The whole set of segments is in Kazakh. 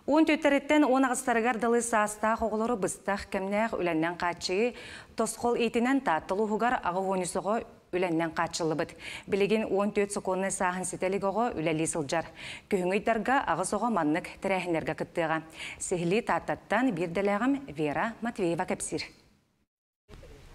Он төттереттен он ағыстарығар дылы састақ оғылары бұстақ кәмнәқ үләннен қатшығы, тосқол етінен таттылы ғығар ағы ғонысығы үләннен қатшылы бұд. Білеген 14 секундны сағын сетелік оғы үләлі сылжар. Күйіңгейдарға ағы соғы маннық тірәхінерге күттіға. Сехілі таттаттан бір дәләғім Вера Матвеева кәпсір.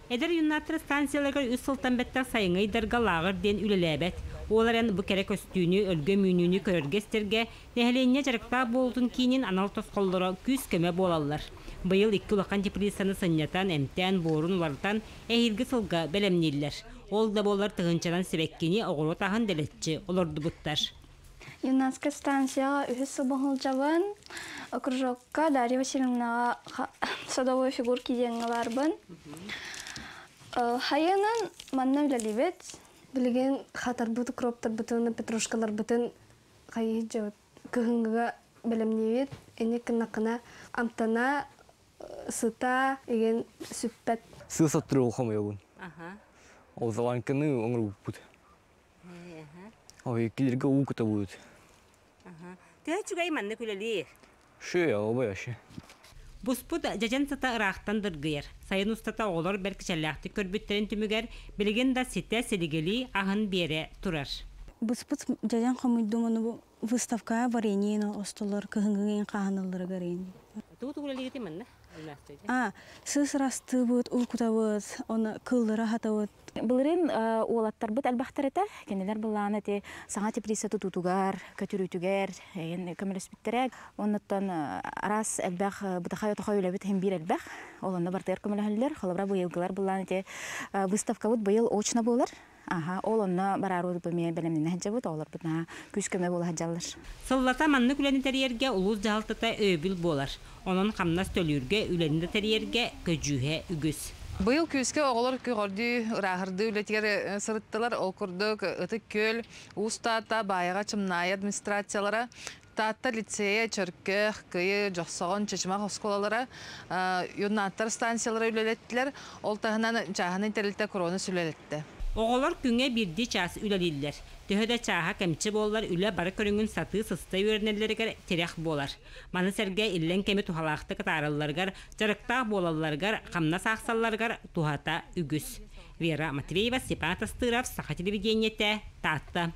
Эдер юннатыр станцияларга үс сылтан беттер сайыңайдарға лағыр ден үлеләбәт. Оларын бұ кәрі көстүүні, өлгі мүйнүүні көріргестерге, нәхіленне жарықта болдың кейінен анал тосқолдары күз көмі болалар. Бұйыл 2 улақан теплисаны сыннятан, әмтән, борын улардан әйілгі сылға бәлемнелілер. Ол да болар тығынчадан себеккені оғыру тағын дәлетчі оларды бұттар. Юннатская станцияға үхіс сылбағыл жабын, окружокка Дарья Васильевнаға садовой фигурки деңғалар бұн. Хайынан манна үләлебет. Білген хатар бұты, кроптар бұтыны, петрушкалар бұтын қайы жауыт. Күхіңгіға бәлемневет, әне кіннақына амтана, сыта, еген сүппәт. Сыса тұры олқам еуін. Ол заван кіні оңыр бұд. Ол екілерге ұқыта бұд. Тәе чүгай манны күлелер? Ше, обай ашы. Бұспұд жажан сыта ырақтан дыргыйыр. Сайын ұстата оғылар бәркішәліғті көрбіттерін түмігер, білген да сетті селігелі ағын бере тұрар. Бұспұд жажан қамыйдымыны выставка вареньені остолар кығыңғын қағанылары ғарейін. Тұғы күлелер манны? Сыз расты бұд, ұлқыта бұд, оны кылдыра хата бұд. Бұлырын олаттар бұд әлбақтар еті, кенелер бұлланы те саңа теприса тұтутуғар, көтірүтігер, көміліс біттерек. Оныттан арас әлбәқ бұтақай отақай өлі біт хем бір әлбәқ. Олында бартайыр көмілі қолабыра бұйылғылар бұлланы те выставка бұд бұйыл очна болар. Ол онна барару бұмия бәлемнен әджі бұд, олар бұдна күз көмі болы әджалар. Сыллата манны күләні тәрерге ұлыз жағалтыта өбіл болар. Onun қамнас төлірге, үләнді тәрерге көжуге үгіз. Бұл көзге оғылар көрді, рағырды үлетігер сұрыттылар, ол күрдік, ұты көл, ұстата, байыға чымнай администрациялары, Тата лицея, чөркө, күйі, жоқсоғын, чечмақ осколалары, юнаттар станциялары үлелеттілер, ол тағынан жағының тәрілті короны сүлелетті. Оғылар күнге бірді час үлелілер. Төхөді чаға кәмчі болар, үлі бары көріңін саты сысты өрнелерігер терек болар. Маны сәрге иллен кәмі тухалақты кытарыларғар, жарықтақ болаларғар, қамна сақсаларғар тухата үгіз. Вера Матвеева, Степан Тастыров, Саха телевидениеті, Татта.